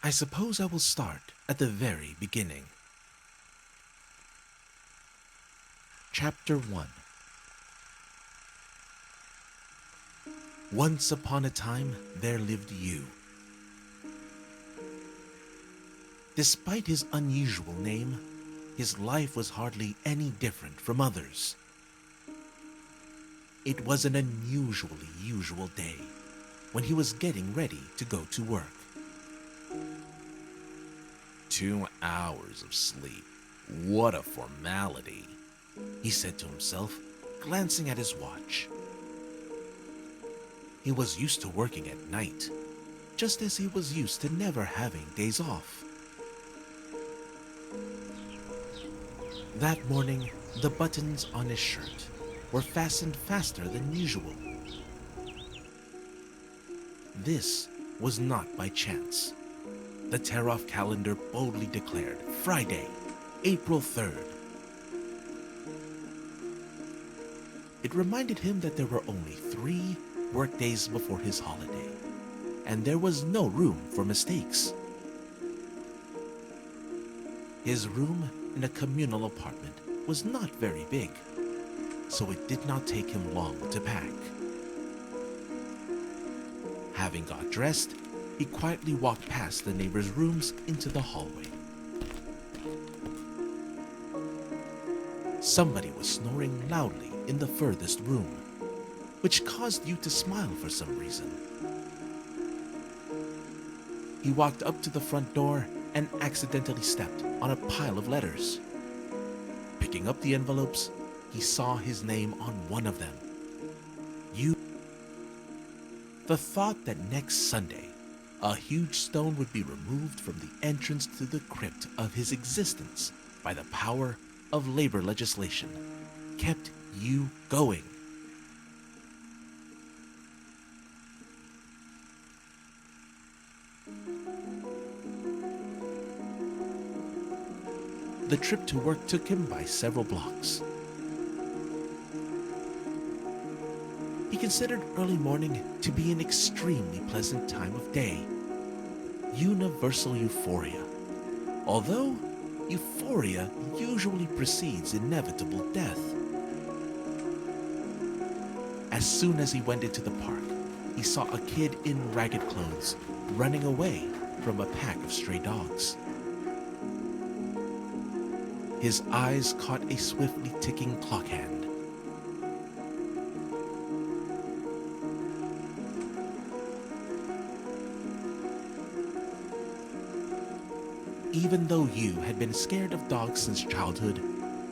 I suppose I will start at the very beginning. Chapter 1. Once upon a time, there lived Yu. Despite his unusual name, his life was hardly any different from others. It was an unusually usual day when he was getting ready to go to work. 2 hours of sleep. What a formality, he said to himself, glancing at his watch. He was used to working at night, just as he was used to never having days off. That morning, the buttons on his shirt were fastened faster than usual. This was not by chance. The tear-off calendar boldly declared Friday, April 3rd. It reminded him that there were only 3 work days before his holiday, and there was no room for mistakes. His room in a communal apartment was not very big, so it did not take him long to pack. Having got dressed, he quietly walked past the neighbors' rooms into the hallway. Somebody was snoring loudly in the furthest room, which caused Yu to smile for some reason. He walked up to the front door and accidentally stepped on a pile of letters. Picking up the envelopes, he saw his name on one of them. Yu. The thought that next Sunday, a huge stone would be removed from the entrance to the crypt of his existence by the power of labor legislation kept Yu going. The trip to work took him by several blocks. He considered early morning to be an extremely pleasant time of day. Universal euphoria. Although euphoria usually precedes inevitable death. As soon as he went into the park, he saw a kid in ragged clothes running away from a pack of stray dogs. His eyes caught a swiftly ticking clock hand. Even though Yu had been scared of dogs since childhood,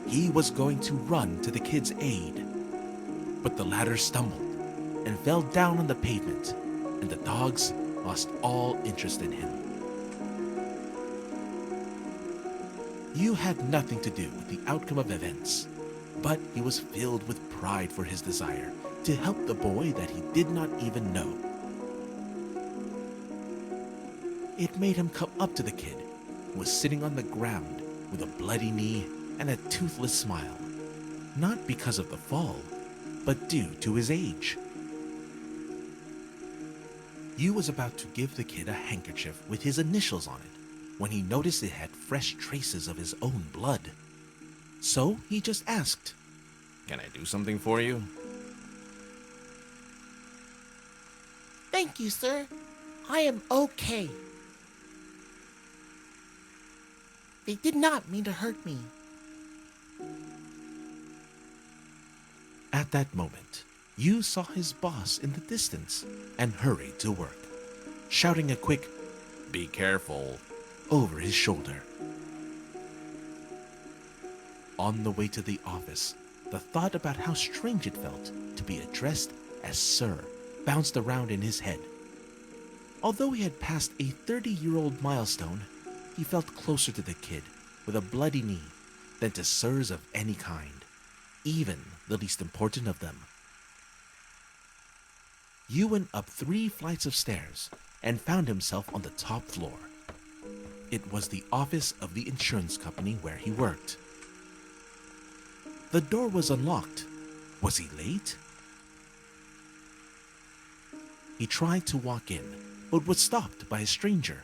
he was going to run to the kid's aid. But the latter stumbled and fell down on the pavement, and the dogs lost all interest in him. Yu had nothing to do with the outcome of events, but he was filled with pride for his desire to help the boy that he did not even know. It made him come up to the kid, who was sitting on the ground with a bloody knee and a toothless smile, not because of the fall, but due to his age. Yu was about to give the kid a handkerchief with his initials on it when he noticed it had fresh traces of his own blood. So he just asked, "Can I do something for you?" Thank you, sir. I am okay. They did not mean to hurt me. At that moment, Yu saw his boss in the distance and hurried to work, shouting a quick, "Be careful," over his shoulder. On the way to the office, the thought about how strange it felt to be addressed as Sir bounced around in his head. Although he had passed a 30-year-old milestone, he felt closer to the kid with a bloody knee than to sirs of any kind, even the least important of them. Yu went up 3 flights of stairs and found himself on the top floor. It was the office of the insurance company where he worked. The door was unlocked. Was he late? He tried to walk in, but was stopped by a stranger.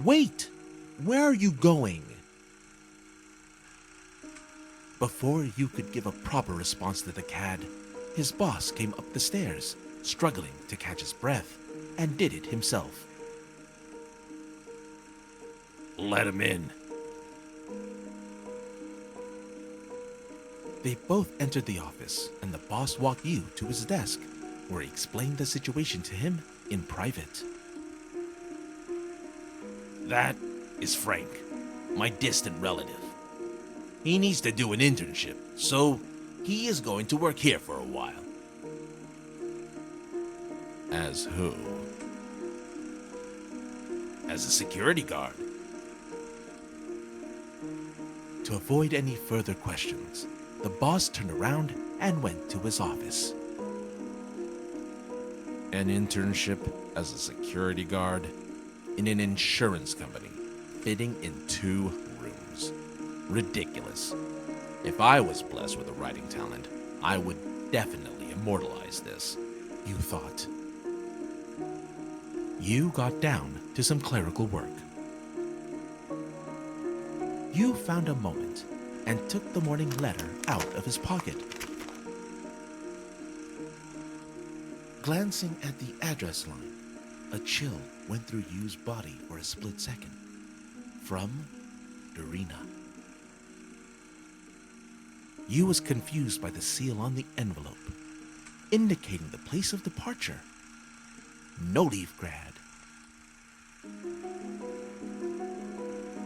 Wait! Where are you going? Before you could give a proper response to the cad, his boss came up the stairs, struggling to catch his breath, and did it himself. Let him in. They both entered the office, and the boss walked you to his desk, where he explained the situation to him in private. That is Frank, my distant relative. He needs to do an internship, so he is going to work here for a while. As who? As a security guard. To avoid any further questions, the boss turned around and went to his office. An internship as a security guard in an insurance company, fitting in 2 rooms. Ridiculous. If I was blessed with a writing talent, I would definitely immortalize this, you thought. You got down to some clerical work. You found a moment and took the morning letter out of his pocket. Glancing at the address line, a chill went through Yu's body for a split second. From Dorina. Yu was confused by the seal on the envelope, indicating the place of departure. No leave grad.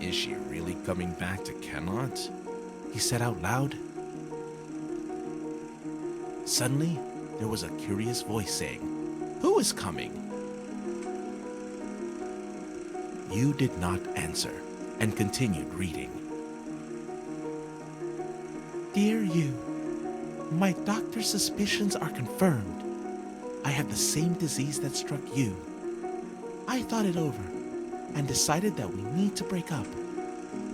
Is she really coming back to Kenot? He said out loud. Suddenly, there was a curious voice saying, "Who is coming?" Yu did not answer and continued reading. Dear Yu, my doctor's suspicions are confirmed. I have the same disease that struck you. I thought it over and decided that we need to break up.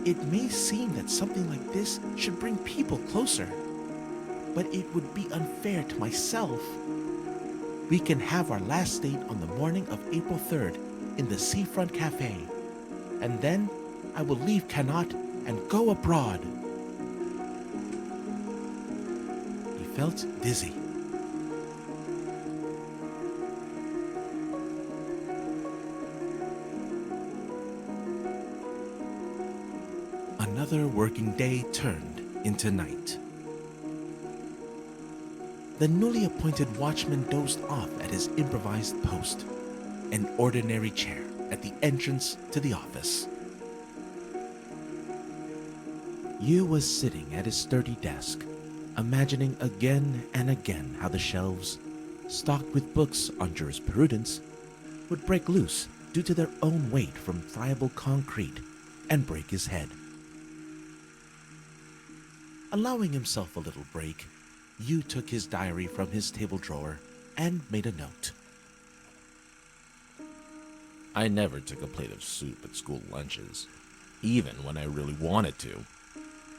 It may seem that something like this should bring people closer, but it would be unfair to myself. We can have our last date on the morning of April 3rd in the Seafront Cafe, and then I will leave Kenot and go abroad. He felt dizzy. Another working day turned into night. The newly appointed watchman dozed off at his improvised post, an ordinary chair at the entrance to the office. Yu was sitting at his sturdy desk, imagining again and again how the shelves, stocked with books on jurisprudence, would break loose due to their own weight from friable concrete and break his head. Allowing himself a little break, Yu took his diary from his table drawer and made a note. I never took a plate of soup at school lunches, even when I really wanted to.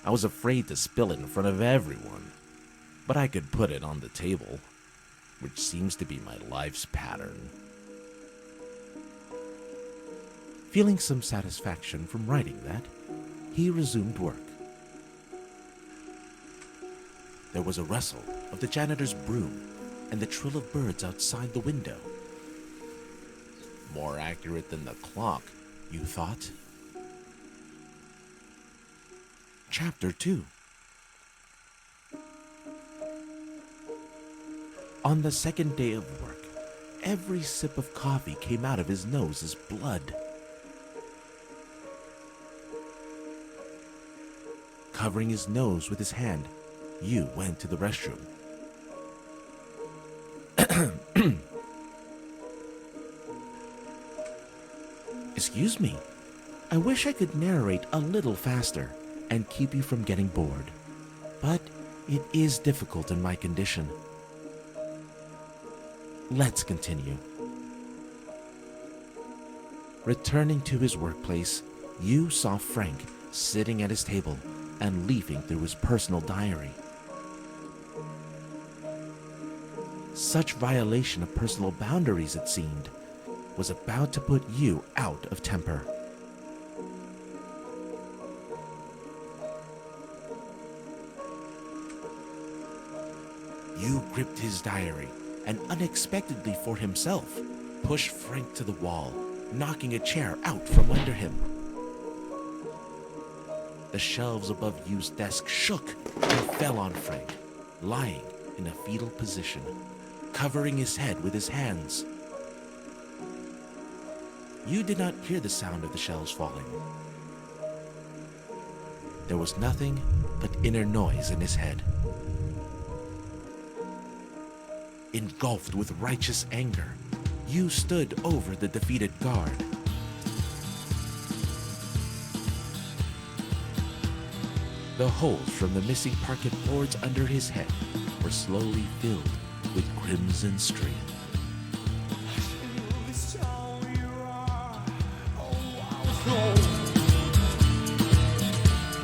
I was afraid to spill it in front of everyone, but I could put it on the table, which seems to be my life's pattern. Feeling some satisfaction from writing that, he resumed work. There was a rustle of the janitor's broom and the trill of birds outside the window. More accurate than the clock, you thought. Chapter 2. On the second day of work, every sip of coffee came out of his nose as blood. Covering his nose with his hand, Yu went to the restroom. Excuse me, I wish I could narrate a little faster and keep you from getting bored, but it is difficult in my condition. Let's continue. Returning to his workplace, Yu saw Frank sitting at his table and leafing through his personal diary. Such violation of personal boundaries, it seemed, was about to put Yu out of temper. Yu gripped his diary and unexpectedly for himself pushed Frank to the wall, knocking a chair out from under him. The shelves above Yu's desk shook and fell on Frank, lying in a fetal position, covering his head with his hands. Yu did not hear the sound of the shelves falling. There was nothing but inner noise in his head. Engulfed with righteous anger, Yu stood over the defeated guard. The holes from the missing parquet boards under his head were slowly filled with crimson stream. Oh,